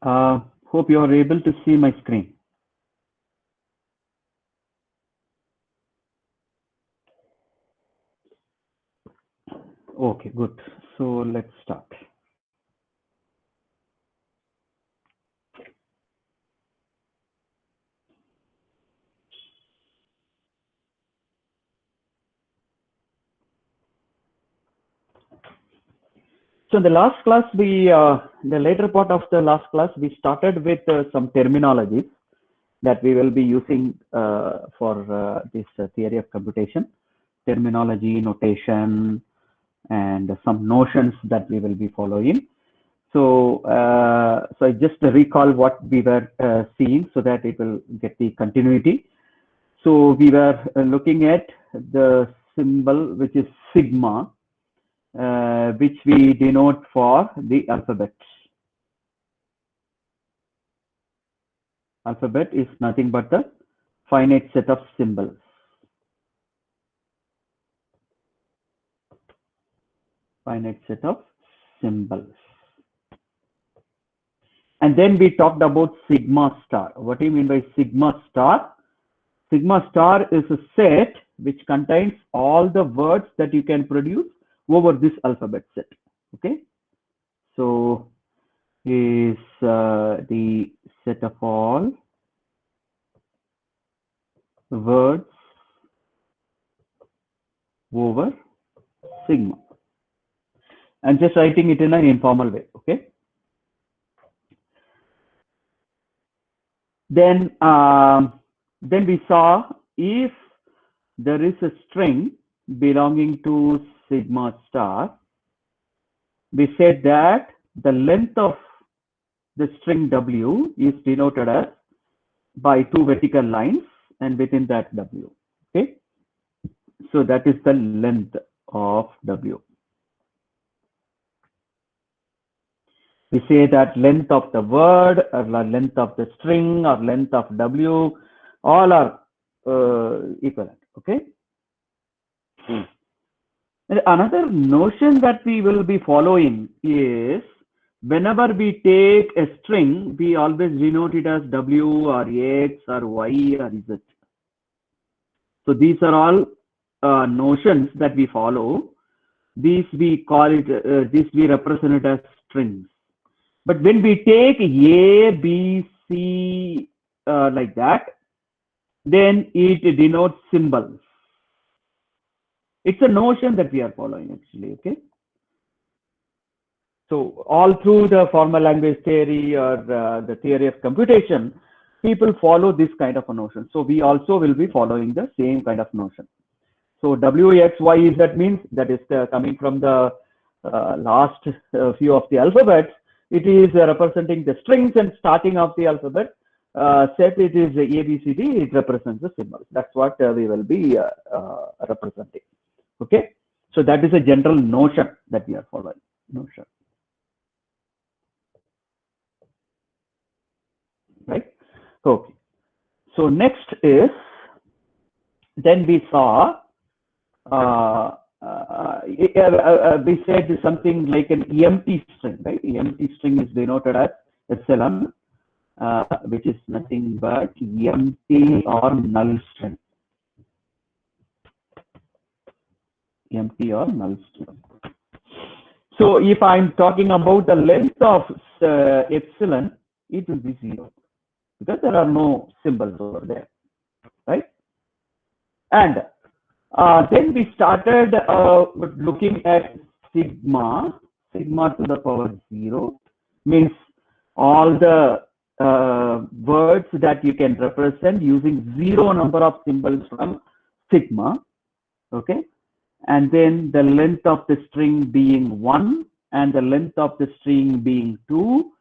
Fine. Hope you are able to see my screen. Okay, good. So let's start. So in the last class, the later part of the last class, we started with some terminologies that we will be using for this theory of computation, terminology, notation, and some notions that we will be following. So, so I just recall what we were seeing so that it will get the continuity. So we were looking at the symbol which is sigma, which we denote for the alphabet. Alphabet is nothing but the finite set of symbols. Finite set of symbols. And then we talked about sigma star. What do you mean by sigma star? Sigma star is a set which contains all the words that you can produce over this alphabet set. Okay. So is the set of all words over sigma. I'm just writing it in an informal way. Okay. Then we saw if there is a string belonging to sigma star, we said that the length of the string W is denoted as by two vertical lines and within that W. Okay. So that is the length of W. We say that length of the word or length of the string or length of W, all are equivalent. Okay. And another notion that we will be following is whenever we take a string, we always denote it as W or X or Y or Z. So these are all notions that we follow. These we call it, these we represent it as strings. But when we take A, B, C like that, then it denotes symbols. It's a notion that we are following actually, okay? So all through the formal language theory or the theory of computation, people follow this kind of a notion. So we also will be following the same kind of notion. So W, X, Y, Z means that is coming from the last few of the alphabets. It is representing the strings, and starting of the alphabet set it is A, B, C, D. It represents the symbols. That's what we will be representing. Okay. So that is a general notion that we are following. Notion. Right. Okay. So next is, then we saw we said something like an empty string, right? Empty string is denoted as epsilon, which is nothing but empty or null string. Empty or null string. So if I'm talking about the length of epsilon, it will be 0 because there are no symbols over there, right? And then we started looking at sigma. Sigma to the power 0 means all the words that you can represent using 0 number of symbols from sigma. Okay. And then the length of the string being 1 and the length of the string being 2,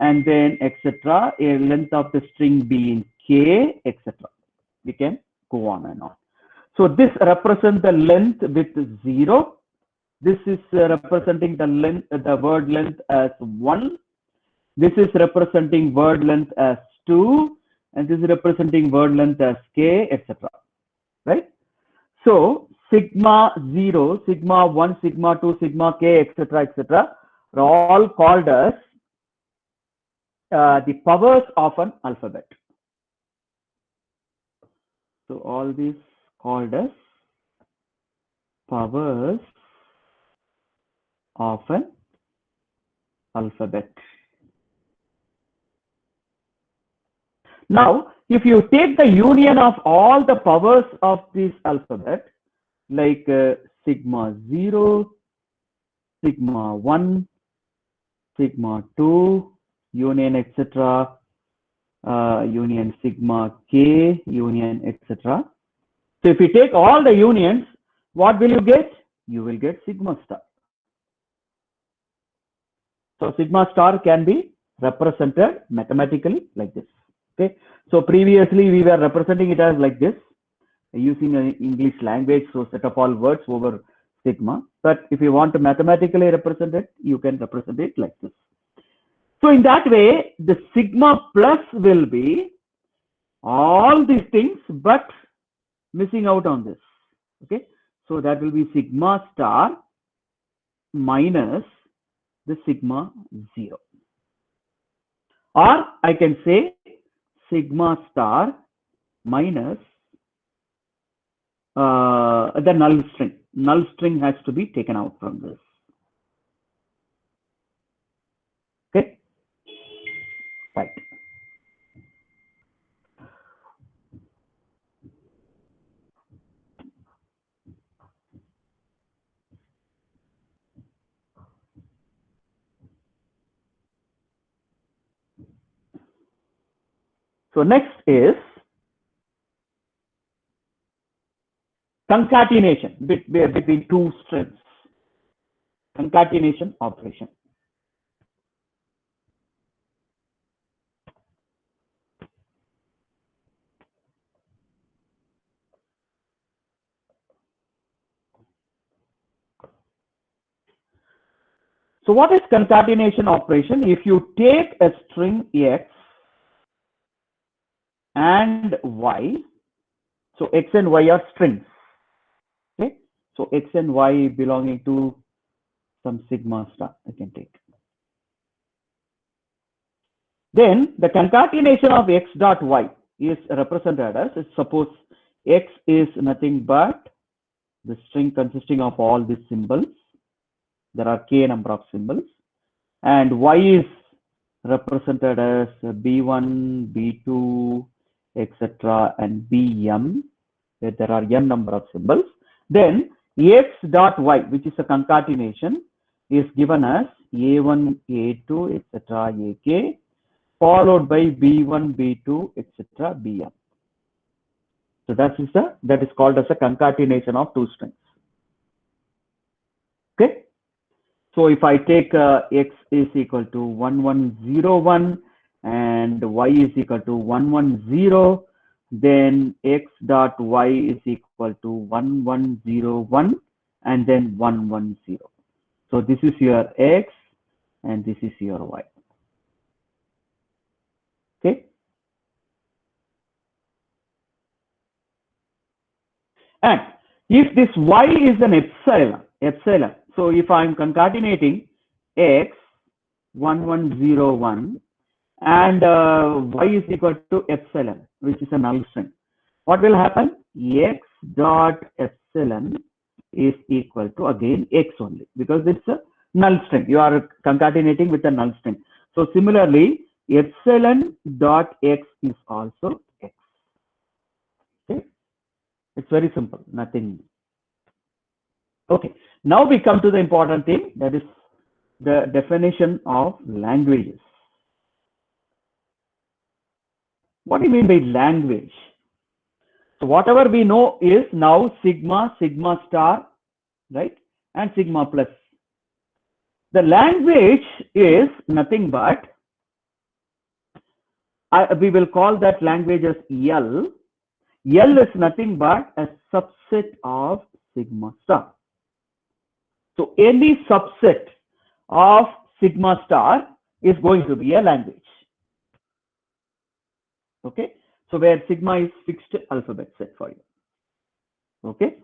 and then etc. A length of the string being k, etc. We can go on and on. So this represents the length with 0. This is representing the length, the word length as 1. This is representing word length as 2, and this is representing word length as k, etc. Right? So sigma 0, sigma 1, sigma 2, sigma k, etc., etc. are all called as the powers of an alphabet. So all these called as powers of an alphabet. Now, if you take the union of all the powers of this alphabet, like sigma 0, sigma 1, sigma 2, union, etc., union sigma k, union, etc. So if you take all the unions, what will you get? You will get sigma star. So sigma star can be represented mathematically like this. Okay. So previously we were representing it as like this, using an English language, so set up all words over sigma. But if you want to mathematically represent it, you can represent it like this. So in that way, the sigma plus will be all these things, but missing out on this. Okay. So that will be sigma star minus the sigma 0. Or I can say sigma star minus the null string. Null string has to be taken out from this. Okay. Right. So next is concatenation between two strings. Concatenation operation. So what is concatenation operation? If you take a string x and y, so x and y are strings. Okay, so x and y belonging to some sigma star, I can take. Then the concatenation of x dot y is represented as, suppose x is nothing but the string consisting of all these symbols. There are k number of symbols, and y is represented as b1, b2, etc., and bm, where there are n number of symbols. Then x dot y, which is a concatenation, is given as a1, a2, etc., ak, followed by b1, b2, etc., bm. So that is called as a concatenation of two strings. Okay. So if I take x is equal to 1101 and y is equal to 110, then x dot y is equal to 1101 and then 110. So this is your x and this is your y. Okay. And if this y is an epsilon, so if I'm concatenating x 1101 and y is equal to epsilon, which is a null string, what will happen? X dot epsilon is equal to again x only, because it's a null string. You are concatenating with a null string. So similarly, epsilon dot x is also x. Okay, it's very simple, nothing. Okay, now we come to the important thing, that is the definition of languages. What do you mean by language? So whatever we know is now sigma, sigma star, right, and sigma plus. The language is nothing but, we will call that language as L. L is nothing but a subset of sigma star. So any subset of sigma star is going to be a language. Okay, so where sigma is fixed alphabet set for you. Okay,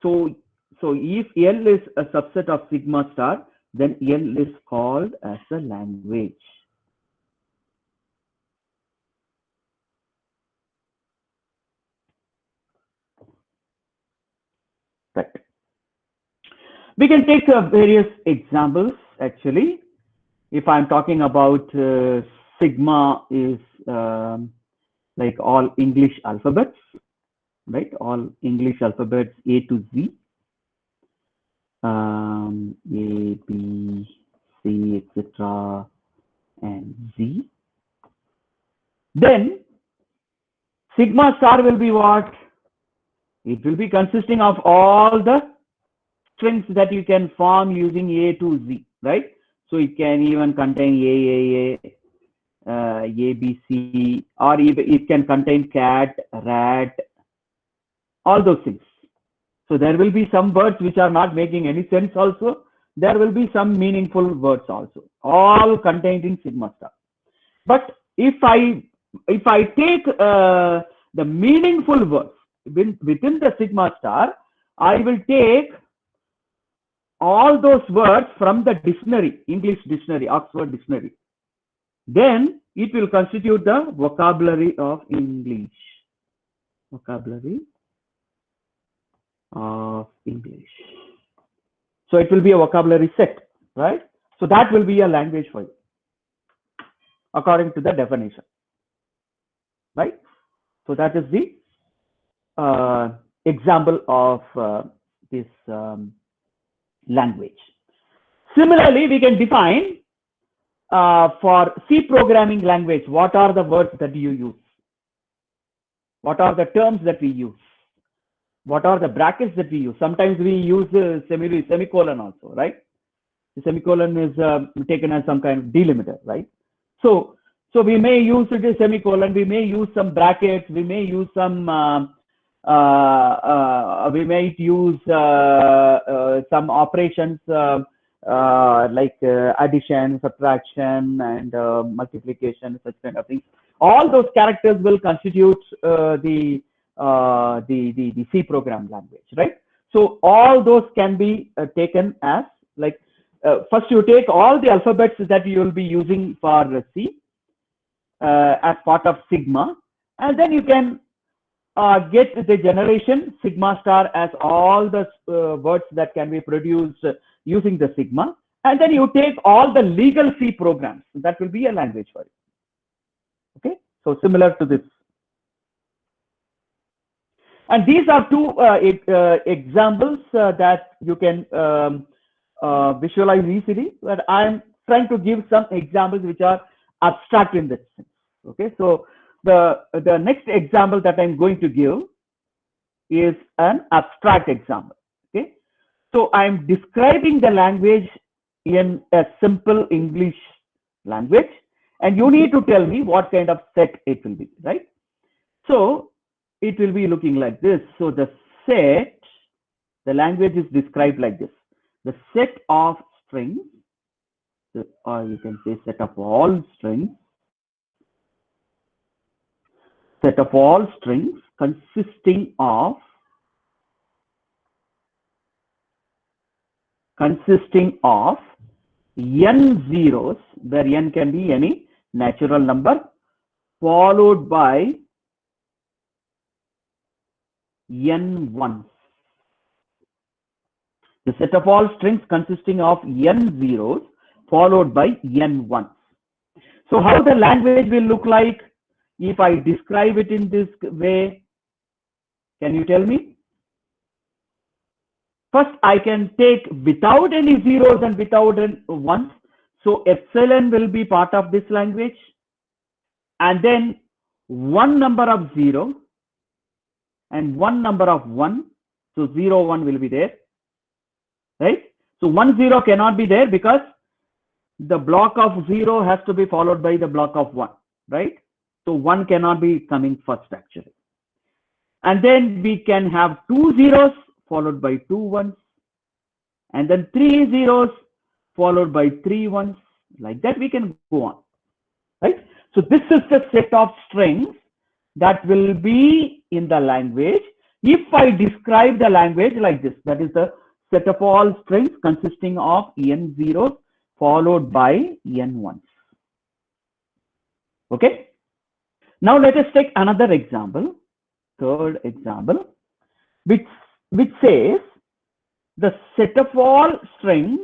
so if L is a subset of sigma star, then L is called as a language. set. We can take various examples actually. If I'm talking about sigma is like all English alphabets, right? All English alphabets A to Z, A, B, C, etc., and Z. Then sigma star will be what? It will be consisting of all the strings that you can form using A to Z, right? So it can even contain A, B, C, or even it can contain cat, rat, all those things. So there will be some words which are not making any sense also. There will be some meaningful words also, all contained in sigma star. But if I take the meaningful words within the sigma star, I will take all those words from the dictionary, English dictionary, Oxford dictionary. Then it will constitute the vocabulary of English. Vocabulary of English. So it will be a vocabulary set, right? So that will be a language for you, according to the definition, right? So that is the example of this language. Similarly, we can define for C programming language, what are the words that you use? What are the terms that we use? What are the brackets that we use? Sometimes we use semicolon also, right? The semicolon is taken as some kind of delimiter, right? So we may use a semicolon, we may use some brackets, we may use some we may use some operations like addition, subtraction, and multiplication, such kind of things. All those characters will constitute the C program language, right? So all those can be taken as like first you take all the alphabets that you will be using for C as part of sigma, and then you can get the generation sigma star as all the words that can be produced using the sigma, and then you take all the legal C programs. That will be a language for you. Okay, so similar to this. And these are two examples that you can visualize easily, but I'm trying to give some examples which are abstract in this sense. Okay, so the next example that I'm going to give is an abstract example. Okay, so I'm describing the language in a simple English language, and you need to tell me what kind of set it will be, right? So it will be looking like this. So the set, the language is described like this: the set of strings, or you can say set of all strings, consisting of n zeros, where n can be any natural number, followed by n ones. The set of all strings consisting of n zeros followed by n ones. So how the language will look like if I describe it in this way? Can you tell me? First, I can take without any zeros and without any ones. So epsilon will be part of this language. And then one number of 0 and one number of 1. So 0, 1 will be there. Right? So 1, 0 cannot be there because the block of 0 has to be followed by the block of 1. Right? So 1 cannot be coming first actually. And then we can have 2 zeros followed by 2 ones, and then 3 zeros followed by 3 ones. Like that we can go on, right? So this is the set of strings that will be in the language if I describe the language like this. That is the set of all strings consisting of n zeros followed by n ones. Okay, now let us take another example, third example, which says the set of all strings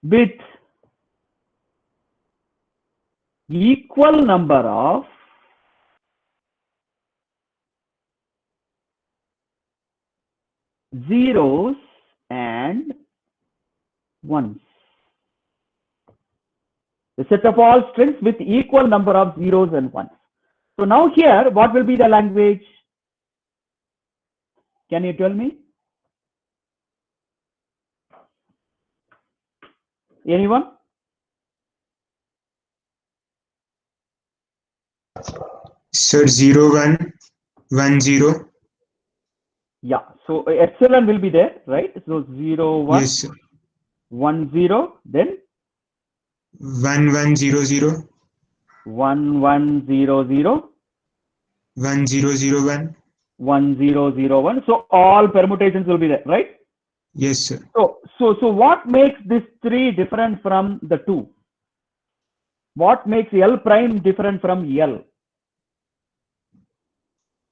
with equal number of zeros and ones. The set of all strings with equal number of zeros and ones. So now here, what will be the language? Can you tell me? Anyone? Sir, 0, 1, 1, 0. Yeah, so epsilon will be there, right? So 0, 1, Yes, sir. 1, 0, then 1, 1, 0, 0. 1, 1, 0, 0. 1, 0, 0, 1. 1, 0, 0, 1. So all permutations will be there, right? Yes, sir. So what makes this 3 different from the 2? What makes L prime different from L?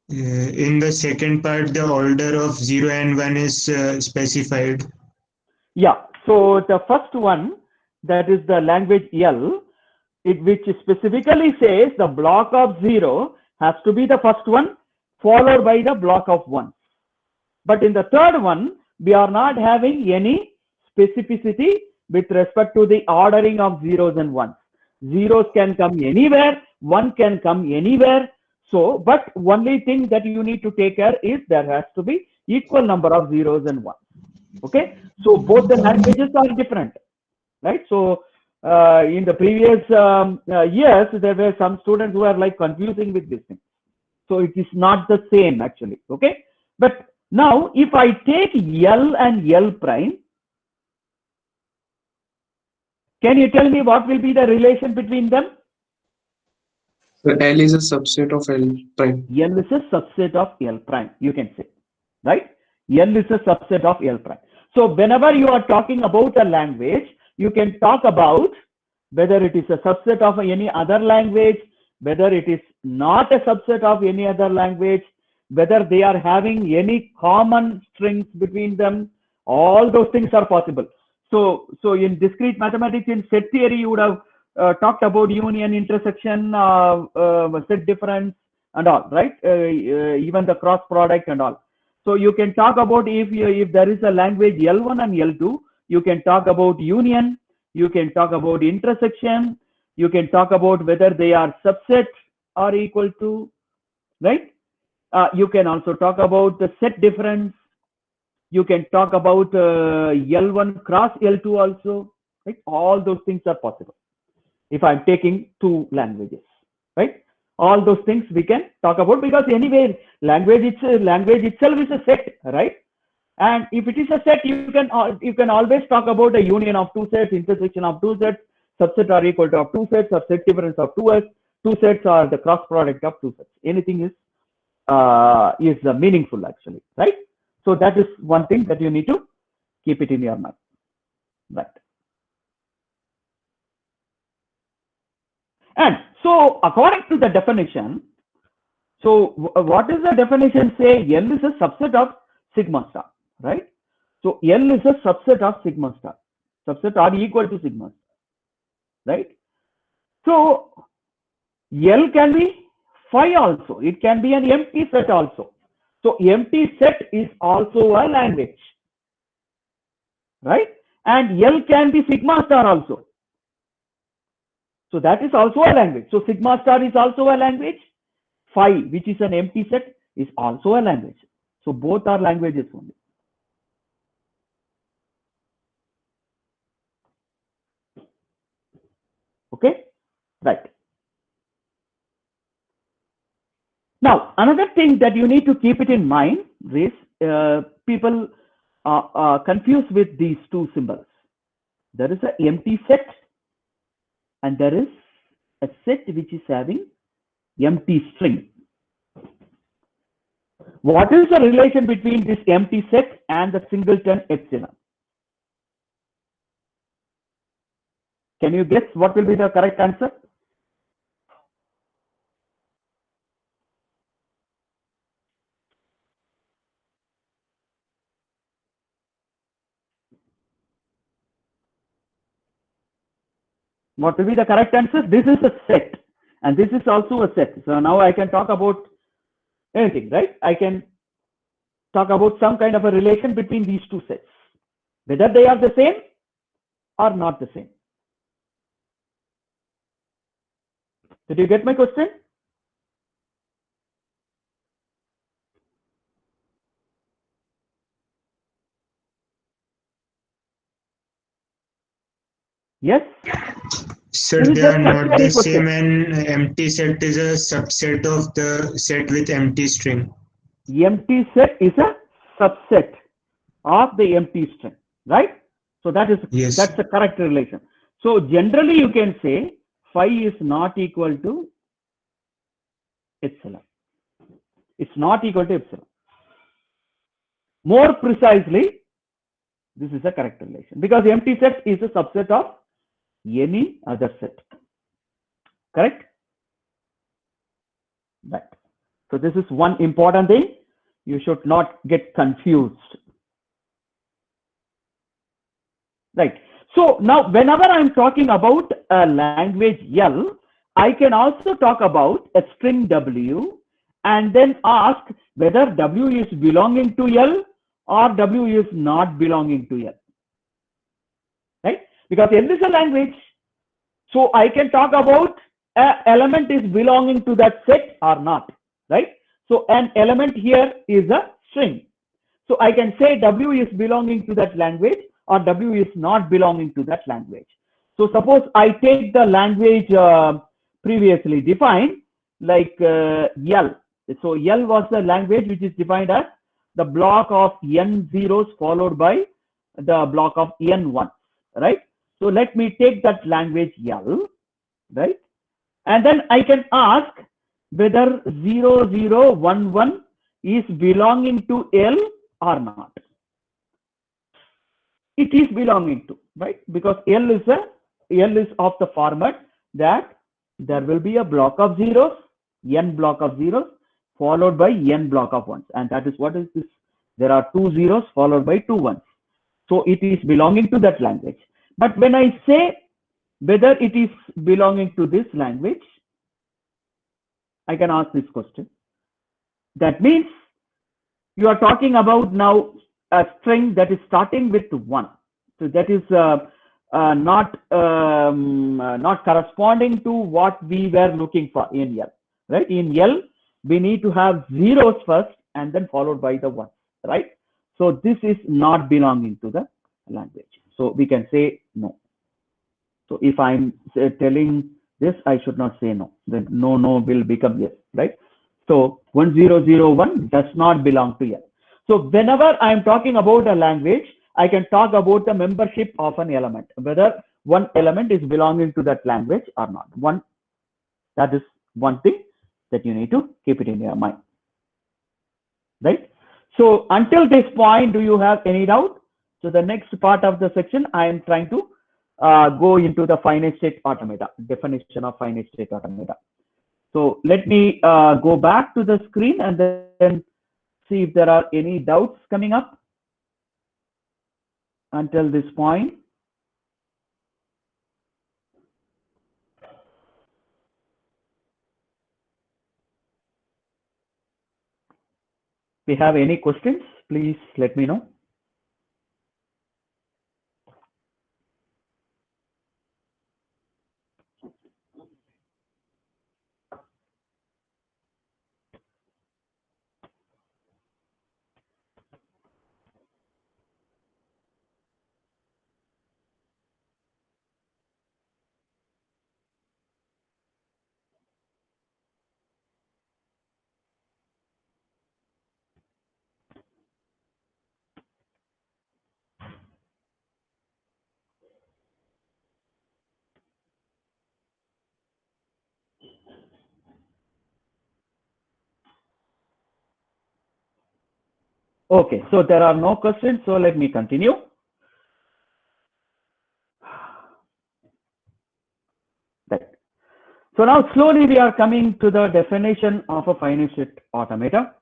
In the second part, the order of 0 and 1 is specified. Yeah, so the first one, that is the language L, which specifically says the block of 0 has to be the first one, followed by the block of 1. But in the third one, we are not having any specificity with respect to the ordering of zeros and ones. Zeros can come anywhere, 1 can come anywhere. So, but only thing that you need to take care is there has to be equal number of zeros and ones. Okay, so both the languages are different, right? So in the previous years, there were some students who are like confusing with this thing. So it is not the same actually. Okay, but now if I take L and L prime, can you tell me what will be the relation between them? So L is a subset of L prime. L is a subset of L prime, you can say, right? L is a subset of L prime. So whenever you are talking about a language, you can talk about whether it is a subset of any other language, whether it is not a subset of any other language, whether they are having any common strings between them. All those things are possible. So in discrete mathematics, in set theory, you would have talked about union, intersection, set difference, and all, right? Even the cross product and all. So you can talk about if there is a language L1 and L2, you can talk about union, you can talk about intersection, you can talk about whether they are subset or equal to, right? You can also talk about the set difference. You can talk about L1 cross L2 also, right? All those things are possible if I'm taking 2 languages, right? All those things we can talk about, because anyway, language itself is a set, right? And if it is a set, you can always talk about a union of 2 sets, intersection of 2 sets, subset or equal to of 2 sets, or set difference of 2 sets, or the cross product of 2 sets. Anything is meaningful actually, right? So that is one thing that you need to keep it in your mind, right? And so according to the definition, so what does the definition say? L is a subset of sigma star, right? So L is a subset of sigma star, subset or equal to sigma star, right? So L can be phi also. It can be an empty set also. So empty set is also a language, right? And L can be sigma star also. So that is also a language. So sigma star is also a language. Phi, which is an empty set, is also a language. So both are languages only. Okay, right. Now, another thing that you need to keep it in mind is people are confused with these 2 symbols. There is an empty set and there is a set which is having empty string. What is the relation between this empty set and the singleton epsilon? Can you guess what will be the correct answer? What will be the correct answer? This is a set, and this is also a set. So now I can talk about anything, right? I can talk about some kind of a relation between these two sets, whether they are the same or not the same. Did you get my question? Yes? Sir, This is they just are not any the question. same, and empty set is a subset of the set with empty string. Empty set is a subset of the empty string, right? So Yes. that's the correct relation. So generally you can say phi is not equal to epsilon. It's not equal to epsilon. More precisely, this is a correct relation because empty set is a subset of any other set. Correct? Right. So this is one important thing. You should not get confused. Right. So now whenever I'm talking about a language L, I can also talk about a string W and then ask whether W is belonging to L or W is not belonging to L. Right? Because L is a language. So I can talk about an element is belonging to that set or not. Right? So an element here is a string. So I can say W is belonging to that language or W is not belonging to that language. So suppose I take the language previously defined like L. So L was the language which is defined as the block of n zeros followed by the block of n ones, right? So let me take that language L, right? And then I can ask whether 0011 is belonging to L or not. It is belonging to, right? Because L is of the format that there will be a block of zeros, n block of zeros, followed by n block of ones. And that is what is this? There are two zeros followed by two ones. So it is belonging to that language. But when I say whether it is belonging to this language, I can ask this question. That means you are talking about now a string that is starting with 1. So that is not corresponding to what we were looking for in L, right? In L, we need to have zeros first and then followed by the 1, right? So this is not belonging to the language. So we can say no. So if I'm telling this, I should not say no. Then no will become yes, right? So 1001 does not belong to L. So whenever I'm talking about a language, I can talk about the membership of an element, whether one element is belonging to that language or not. That is one thing that you need to keep it in your mind, right? So until this point, do you have any doubt? So the next part of the section, I am trying to go into the finite state automata, definition of finite state automata. So let me go back to the screen and then see if there are any doubts coming up until this point. If you have any questions, please let me know. Okay, so there are no questions, so let me continue. Right. So now slowly we are coming to the definition of a finite state automata.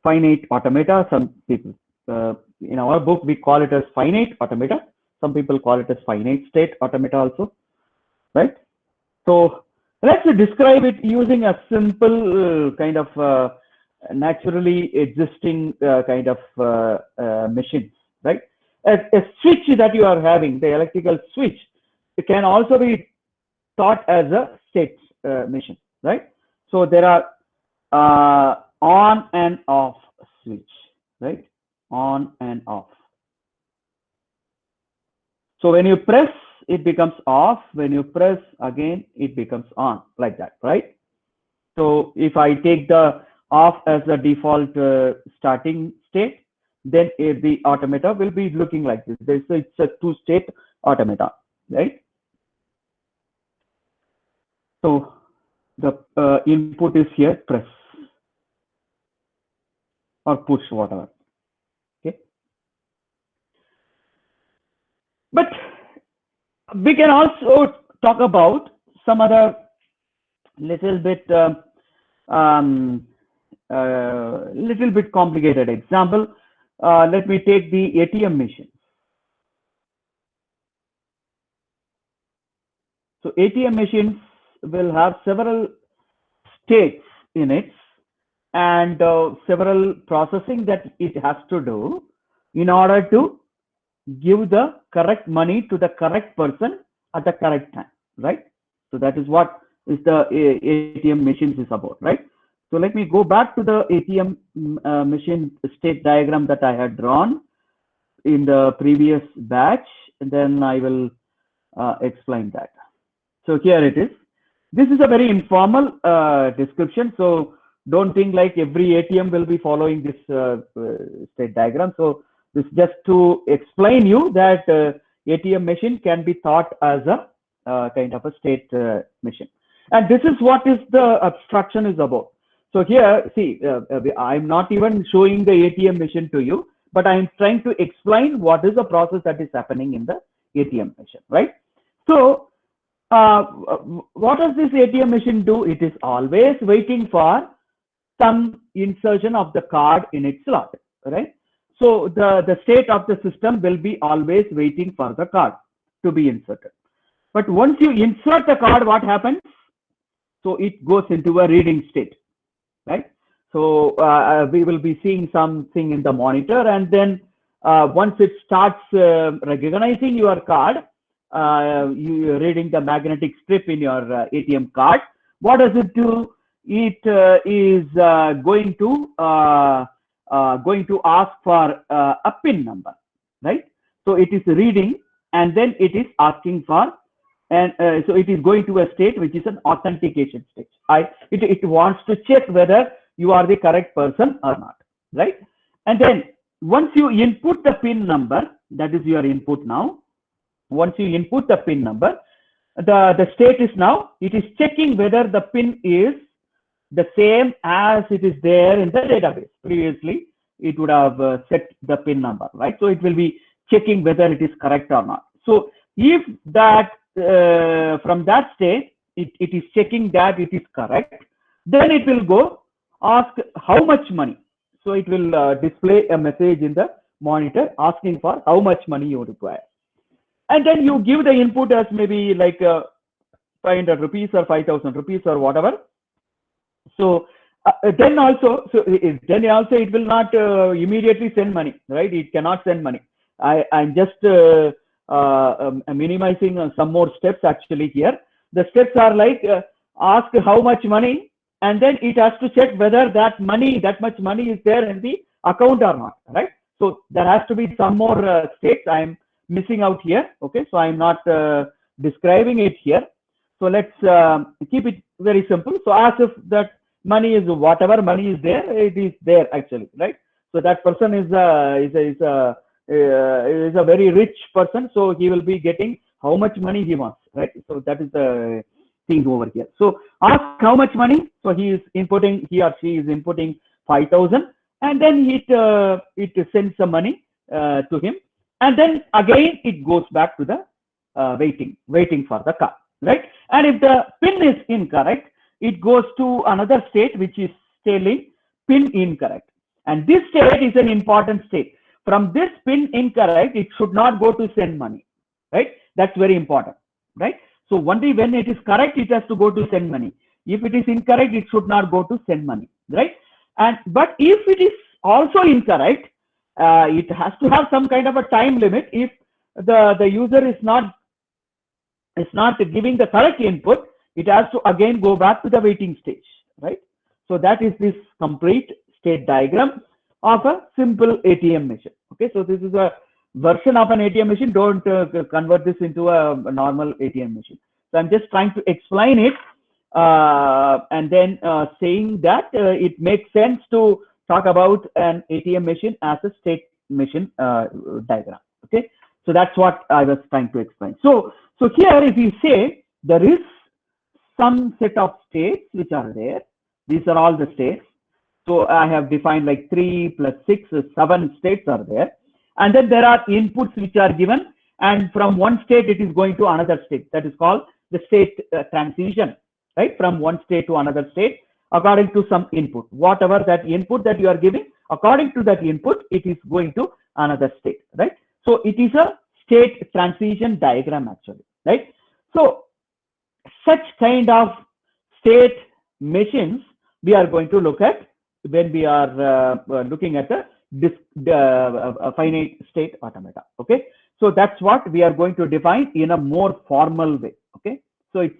Finite automata, some people, in our book, we call it as finite automata. Some people call it as finite state automata also. right? So let's describe it using a simple kind of naturally existing kind of machines, right? A switch that you are having, the electrical switch, it can also be thought as a state machine, right? So there are on and off switch, right? On and off. So when you press, it becomes off. When you press again, it becomes on, like that, right? So if I take the off as the default starting state, then the automata will be looking like this. It's a two-state automata, right? So the input is here, press or push, whatever. Okay. But we can also talk about some other little bit complicated example. Let me take the ATM machine. So ATM machines will have several states in it and several processing that it has to do in order to give the correct money to the correct person at the correct time, right? So that is what is the ATM machines is about, right? So let me go back to the ATM machine state diagram that I had drawn in the previous batch, and then I will explain that. So here it is. This is a very informal description, so don't think like every ATM will be following this state diagram. So this is just to explain you that ATM machine can be thought as a kind of a state machine. And this is what is the abstraction is about. So here, see, I'm not even showing the ATM machine to you, but I'm trying to explain what is the process that is happening in the ATM machine, right? So what does this ATM machine do? It is always waiting for some insertion of the card in its slot, right? So the state of the system will be always waiting for the card to be inserted. But once you insert the card, what happens? So it goes into a reading state, right? So we will be seeing something in the monitor, and then once it starts recognizing your card, you reading the magnetic strip in your ATM card, what does it do? It is going to ask for a PIN number, right? So it is reading, and then it is asking for, and so it is going to a state which is an authentication stage. It wants to check whether you are the correct person or not, right? And then once you input the PIN number, that is your input now. Once you input the PIN number, the state is now, it is checking whether the PIN is the same as it is there in the database. Previously, it would have set the PIN number, right? So it will be checking whether it is correct or not. So if that, from that state, it is checking that it is correct, then it will go ask how much money. So it will display a message in the monitor asking for how much money you require. And then you give the input as maybe like 500 rupees or 5,000 rupees or whatever. So then also it will not immediately send money, right? It cannot send money. I'm just minimizing some more steps actually here. The steps are like ask how much money, and then it has to check whether that much money is there in the account or not, right? So there has to be some more steps I'm missing out here. Okay, so I'm not describing it here. So let's keep it very simple. So as if that money is whatever money is there, it is there actually, right? So that person is a very rich person, so he will be getting how much money he wants, right? So that is the thing over here. So ask how much money. So he or she is inputting 5,000, and then it sends some money to him, and then again it goes back to the waiting for the card, right? And if the PIN is incorrect, it goes to another state which is telling PIN incorrect, and this state is an important state. From this PIN incorrect, it should not go to send money, right? That's very important, right? So only when it is correct, it has to go to send money. If it is incorrect, it should not go to send money, right? And but if it is also incorrect, it has to have some kind of a time limit. If the user is not giving the correct input, it has to again go back to the waiting stage, right? So that is this complete state diagram of a simple ATM machine. Okay, so this is a version of an ATM machine. Don't convert this into a normal ATM machine. So I'm just trying to explain it, and then saying that it makes sense to talk about an ATM machine as a state machine diagram. Okay, so that's what I was trying to explain. So here, if you say there is some set of states which are there, these are all the states. So I have defined like 3 plus 6 is 7 states are there, and then there are inputs which are given, and from one state it is going to another state. That is called the state transition, right? From one state to another state according to some input. Whatever that input that you are giving, according to that input, it is going to another state, right? So it is a state transition diagram actually, right? So such kind of state machines we are going to look at when we are looking at a finite state automata. Okay, so that's what we are going to define in a more formal way. Okay, so it's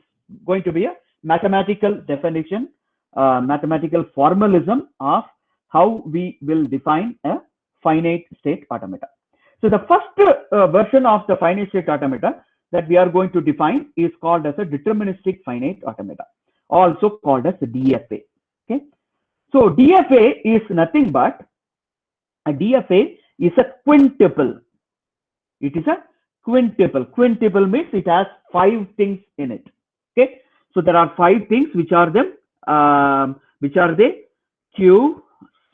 going to be a mathematical definition, mathematical formalism of how we will define a finite state automata. So the first version of the finite state automata that we are going to define is called as a deterministic finite automata, also called as DFA. Okay, so DFA is nothing but a DFA is a quintuple. It is a quintuple. Quintuple means it has 5 things in it. Okay, so there are 5 things which are them, which are they? Q,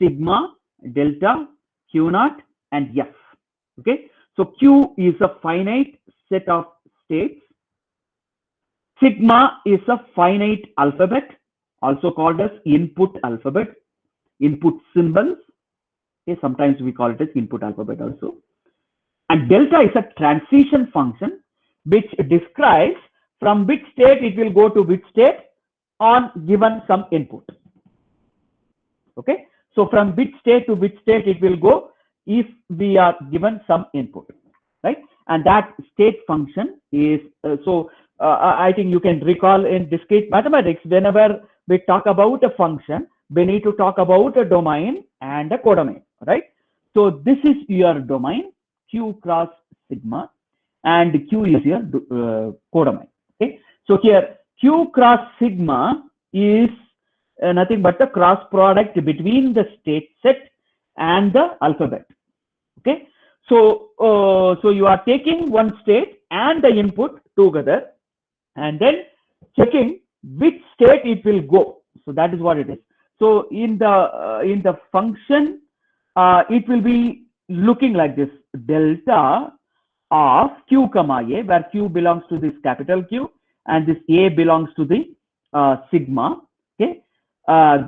sigma, delta, Q naught, and F. Okay, so Q is a finite set of states. Sigma is a finite alphabet, also called as input alphabet, input symbols. Okay, sometimes we call it as input alphabet also. And delta is a transition function which describes from which state it will go to which state on given some input. Okay, so from which state to which state it will go if we are given some input, right? And that state function is I think you can recall in discrete mathematics, whenever we talk about a function, we need to talk about a domain and a codomain, right? So this is your domain, Q cross sigma, and Q is your codomain. Okay, so here Q cross sigma is nothing but the cross product between the state set and the alphabet. Okay, so so you are taking one state and the input together and then checking which state it will go. So that is what it is. So in the function, it will be looking like this: delta of Q comma A, where Q belongs to this capital Q and this A belongs to the sigma. Okay,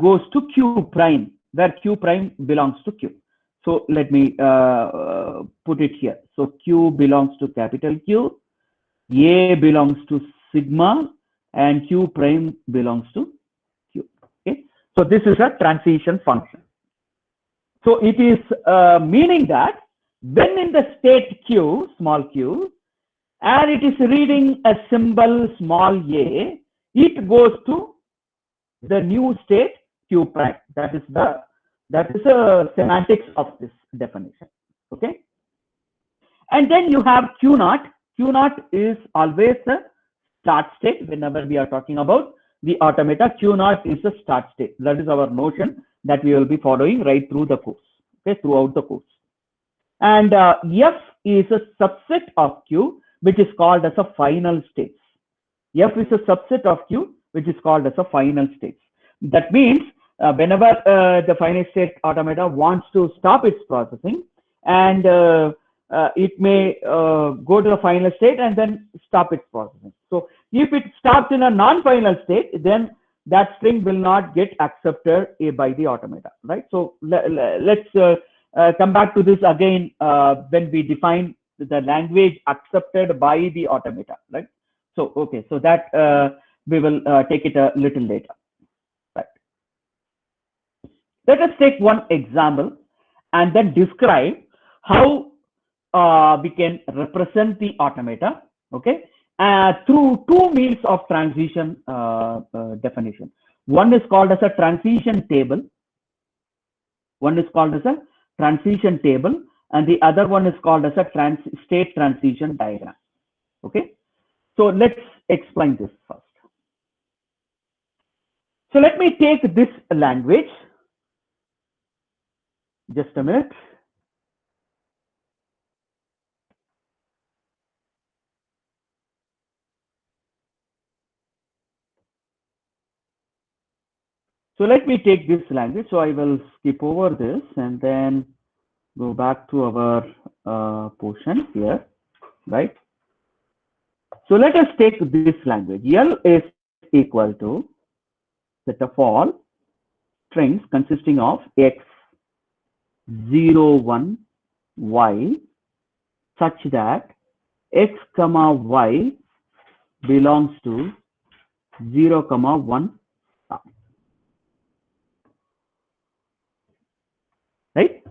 goes to Q prime, where Q prime belongs to Q. So let me put it here. So Q belongs to capital Q, A belongs to sigma, and Q prime belongs to Q. Okay, so this is a transition function. So it is meaning that when in the state Q, small q, and it is reading a symbol small a, it goes to the new state Q prime. That is the semantics of this definition. Okay, and then you have Q naught. Q naught is always a start state. Whenever we are talking about the automata, Q naught is a start state. That is our notion that we will be following right through the course. Okay, throughout the course. And F is a subset of Q, which is called as a final state. F is a subset of Q, which is called as a final state. That means whenever the finite state automata wants to stop its processing, and it may go to the final state and then stop its processing. So if it stops in a non-final state, then that string will not get accepted by the automata, right? So let's come back to this again when we define the language accepted by the automata, right? So, okay, so that we will take it a little later. Right. Let us take one example and then describe how we can represent the automata, okay, through two means of transition definition. One is called as a transition table. One is called as a transition table, and the other one is called as a state transition diagram. Okay, so let's explain this first. So let me take this language. Just a minute. So let me take this language. So I will skip over this and then go back to our portion here, right? So let us take this language. L is equal to set of all strings consisting of x, 0, 1, y, such that x comma y belongs to 0 comma 1, right?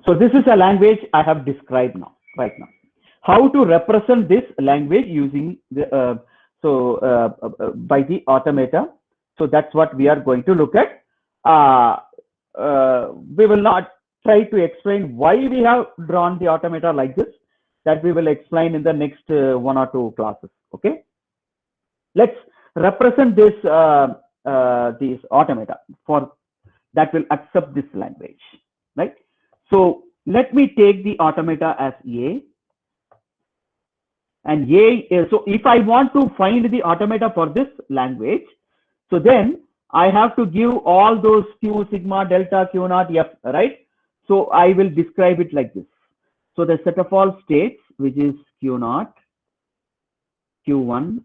So this is a language I have described now, right now. How to represent this language using the by the automata. So that's what we are going to look at. We will not try to explain why we have drawn the automata like this. That we will explain in the next 1 or 2 classes. Okay. Let's represent this these automata for that will accept this language, right? So let me take the automata as A. And A is, so if I want to find the automata for this language, so then I have to give all those Q, sigma, delta, Q naught, F, right? So I will describe it like this. So the set of all states, which is Q naught, Q1,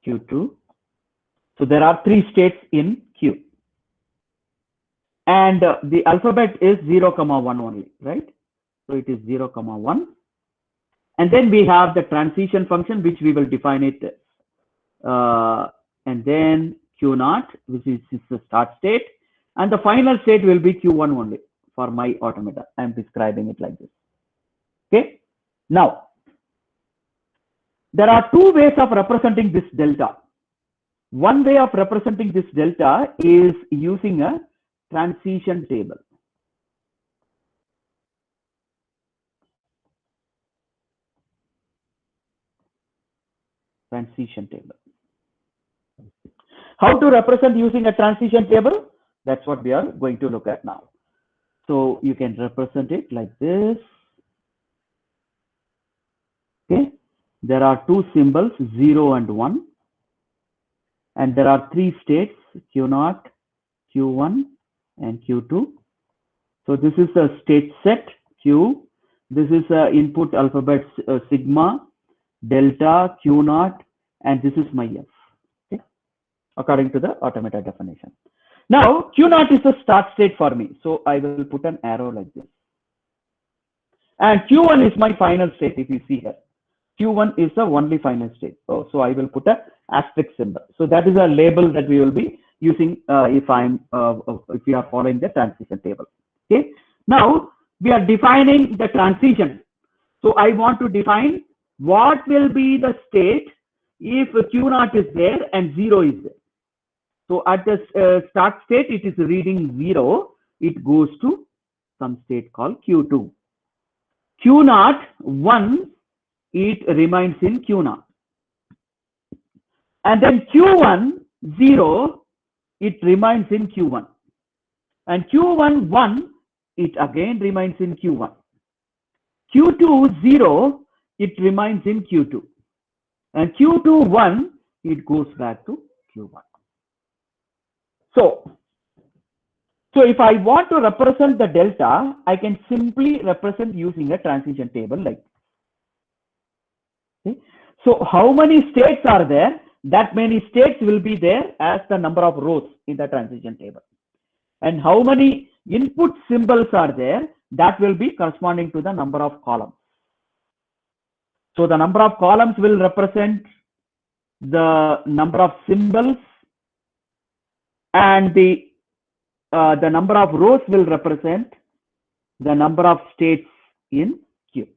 Q2. So there are 3 states in Q. And the alphabet is 0, 1 only, right? So it is 0, 1. And then we have the transition function, which we will define it. And then Q naught, which is the start state. And the final state will be Q1 only for my automata. I'm describing it like this. Okay. Now, there are 2 ways of representing this delta. One way of representing this delta is using a transition table. Transition table. How to represent using a transition table? That's what we are going to look at now. So you can represent it like this. Okay. There are 2 symbols, 0 and 1. And there are 3 states, Q0, Q1, and Q2. So this is a state set, Q. This is input alphabet sigma, delta, Q0, and this is my F. Okay. According to the automata definition. Now, Q0 is the start state for me. So I will put an arrow like this. And Q1 is my final state, if you see here. Q1 is the only final state. Oh, so I will put a asterisk symbol. So that is a label that we will be using if we are following the transition table. Okay. Now we are defining the transition. So I want to define what will be the state if Q0 is there and 0 is there. So at the start state, it is reading 0. It goes to some state called Q2. Q0 1. It remains in Q0. And then Q1 0, it remains in Q1. And Q1 1, it again remains in Q1. Q2 0, it remains in Q2. And Q2 1, it goes back to Q1. So if I want to represent the delta, I can simply represent using a transition table like this. Okay. So how many states are there? That many states will be there as the number of rows in the transition table. And how many input symbols are there? That will be corresponding to the number of columns. So the number of columns will represent the number of symbols, and the number of rows will represent the number of states in Q.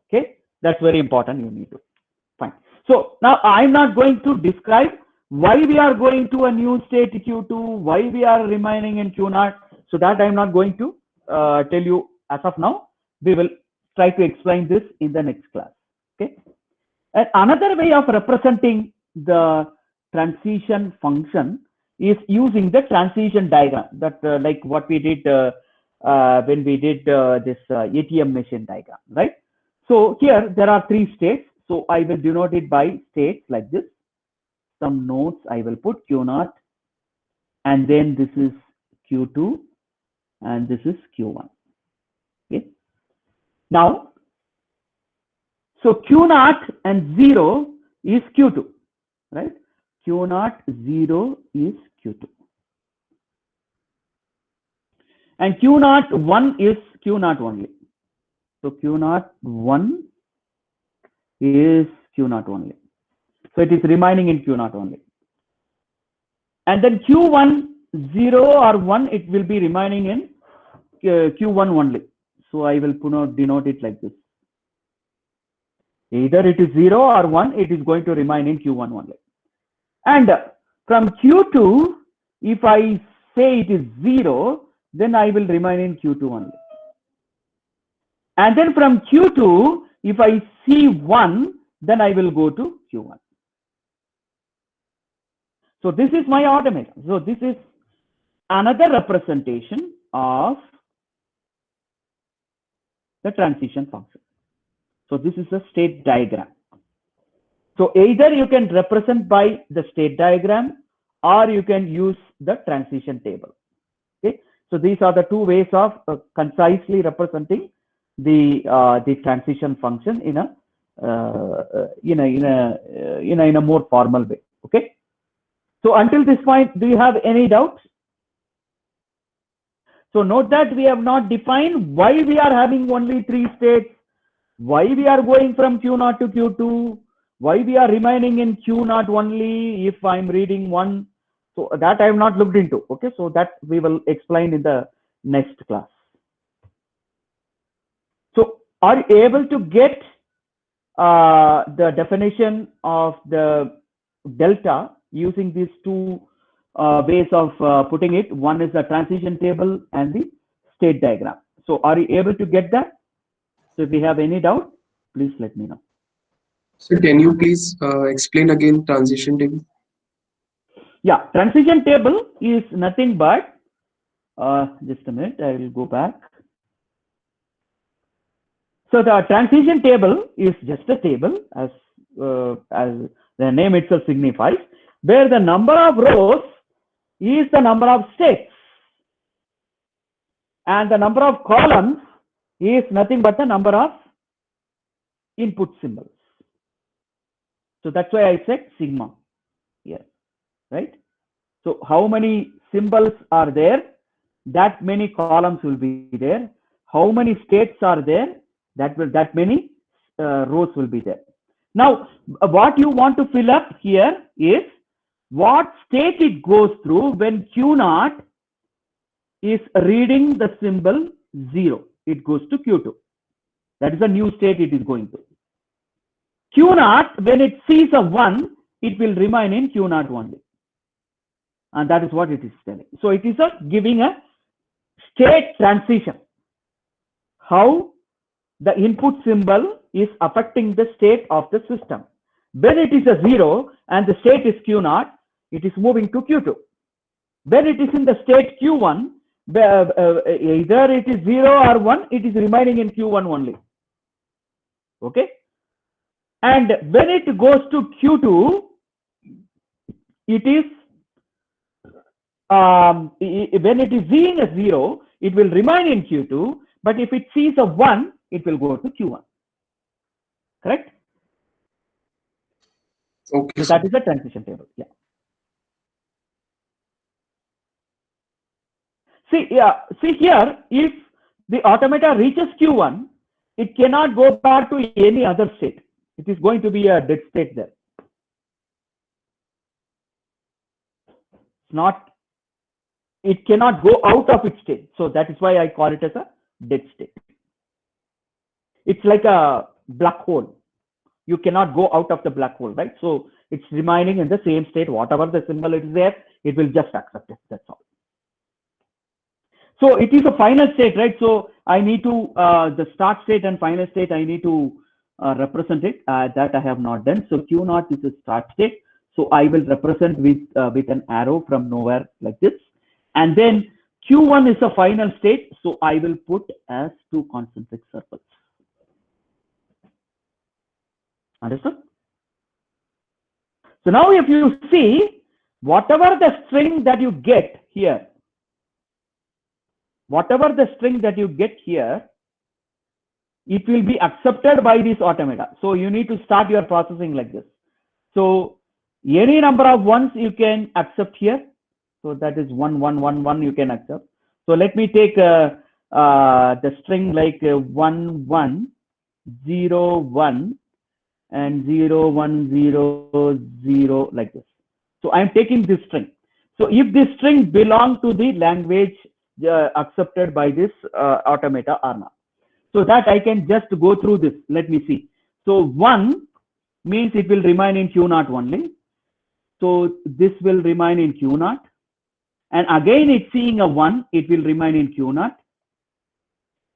Okay, that's very important. You need to fine. So now I'm not going to describe why we are going to a new state Q2, why we are remaining in Q0. So that I'm not going to tell you as of now. We will try to explain this in the next class. Okay. And another way of representing the transition function is using the transition diagram, that like what we did when we did this ATM machine diagram, right? So here there are three states. So I will denote it by states like this. Some notes I will put Q0, and then this is Q2, and this is Q1. Okay. Now, so Q0 and 0 is Q2, right? Q0, 0 is Q2. And Q0, 1 is Q0 only. So Q0, 1 is Q0 only. So it is remaining in Q0 only. And then Q1, 0 or 1, it will be remaining in Q1 only. So I will denote it like this. Either it is 0 or 1, it is going to remain in Q1 only. And from Q2, if I say it is 0, then I will remain in Q2 only. And then from Q2, if I see 1, then I will go to Q1. So this is my automation. So this is another representation of the transition function. So this is a state diagram. So either you can represent by the state diagram, or you can use the transition table. Okay. So these are the two ways of concisely representing the transition function in a more formal way. Okay. So until this point, do you have any doubts? So note that we have not defined why we are having only three states, why we are going from Q0 to Q2, why we are remaining in Q0 only if I'm reading 1. So that I have not looked into. Okay, so that we will explain in the next class. So are you able to get the definition of the delta using these two ways of putting it? One is the transition table and the state diagram. So are you able to get that? So if you have any doubt, please let me know. So can you please explain again transition table? Yeah, transition table is nothing but, just a minute, I will go back. So the transition table is just a table, as the name itself signifies, where the number of rows is the number of states, and the number of columns is nothing but the number of input symbols. So that's why I said sigma here, right? So how many symbols are there? That many columns will be there. How many states are there? That many rows will be there. Now, what you want to fill up here is what state it goes through when Q0 is reading the symbol 0. It goes to Q2. That is a new state it is going to. Q0, when it sees a 1, it will remain in Q0 only. And that is what it is telling. So it is giving a state transition. How the input symbol is affecting the state of the system. When it is a 0 and the state is Q0, it is moving to Q2. When it is in the state Q1, either it is 0 or 1, it is remaining in Q1 only. Okay. And when it goes to Q2, it is when it is seeing a 0, it will remain in Q2. But if it sees a 1, it will go to Q1. Correct? Okay. So that is the transition table. Yeah. See here, if the automata reaches Q1, it cannot go back to any other state. It is going to be a dead state there. It's not, it cannot go out of its state. So that is why I call it as a dead state. It's like a black hole. You cannot go out of the black hole, right? So it's remaining in the same state. Whatever the symbol is there, it will just accept it. That's all. So it is a final state, right? So I need to, the start state and final state, I need to represent it. That I have not done. So Q0 is a start state. So I will represent with an arrow from nowhere like this. And then Q1 is a final state. So I will put as 2 concentric circles. Understood? So now if you see, whatever the string that you get here, it will be accepted by this automata. So you need to start your processing like this. So any number of ones you can accept here. So that is 1, 1, 1, 1 you can accept. So let me take the string like 1, 1, 0, 1, and 0, 1, 0, 0 like this. So I'm taking this string. So if this string belongs to the language accepted by this automata or not. So that I can just go through this. Let me see. So 1 means it will remain in Q0 only. So this will remain in Q0. And again it's seeing a 1, it will remain in Q0.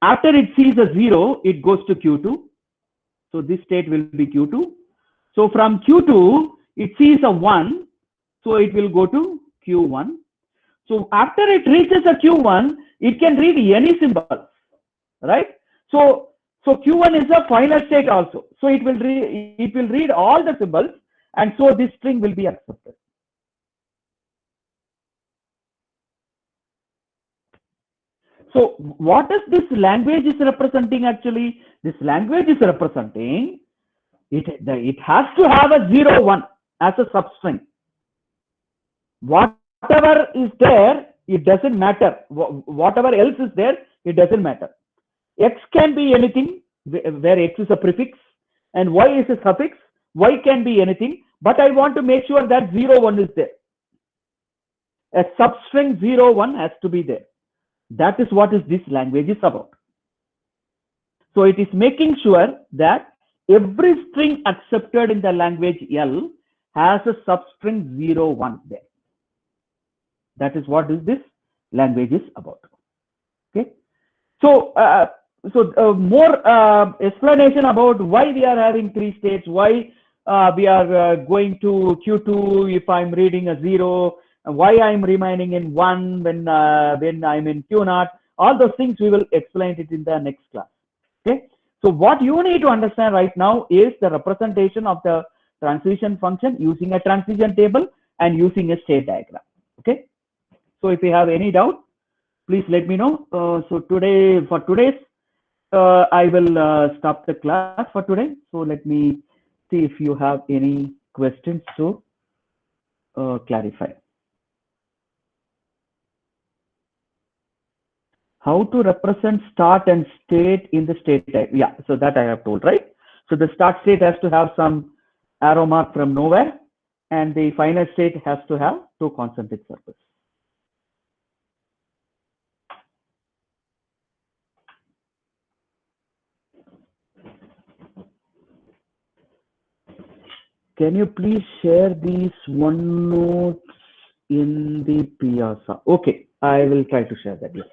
After it sees a 0, it goes to Q2. So this state will be Q2. So from Q2, it sees a 1. So it will go to Q1. So after it reaches a Q1, it can read any symbol, right? So Q1 is a final state also. So it will read all the symbols, and so this string will be accepted. So what is this language is representing actually? This language is representing, it has to have a 0, 1 as a substring. Whatever is there, it doesn't matter. Whatever else is there, it doesn't matter. X can be anything, where X is a prefix, and Y is a suffix. Y can be anything, but I want to make sure that 0, 1 is there. A substring 0, 1 has to be there. That is what this language is about. So it is making sure that every string accepted in the language L has a substring 0, 1 there. That is what this language is about. Okay. So more explanation about why we are having 3 states, why we are going to Q2 if I'm reading a 0, why I'm remaining in 1 when I'm in Q0. All those things we will explain it in the next class. Okay. So what you need to understand right now is the representation of the transition function using a transition table and using a state diagram. Okay. So if you have any doubt, please let me know. So for today's, I will stop the class for today. So let me see if you have any questions to clarify. How to represent start and state in the state type? Yeah, so that I have told, right? So the start state has to have some arrow mark from nowhere, and the final state has to have 2 concentric circles. Can you please share these OneNotes in the Piazza? Okay, I will try to share that. Yes.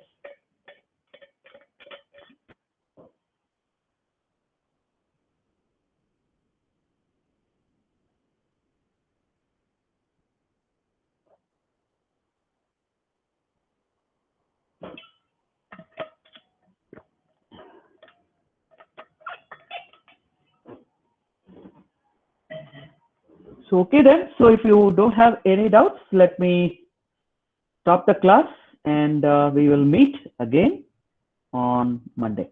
So okay then, so if you don't have any doubts, let me stop the class and we will meet again on Monday.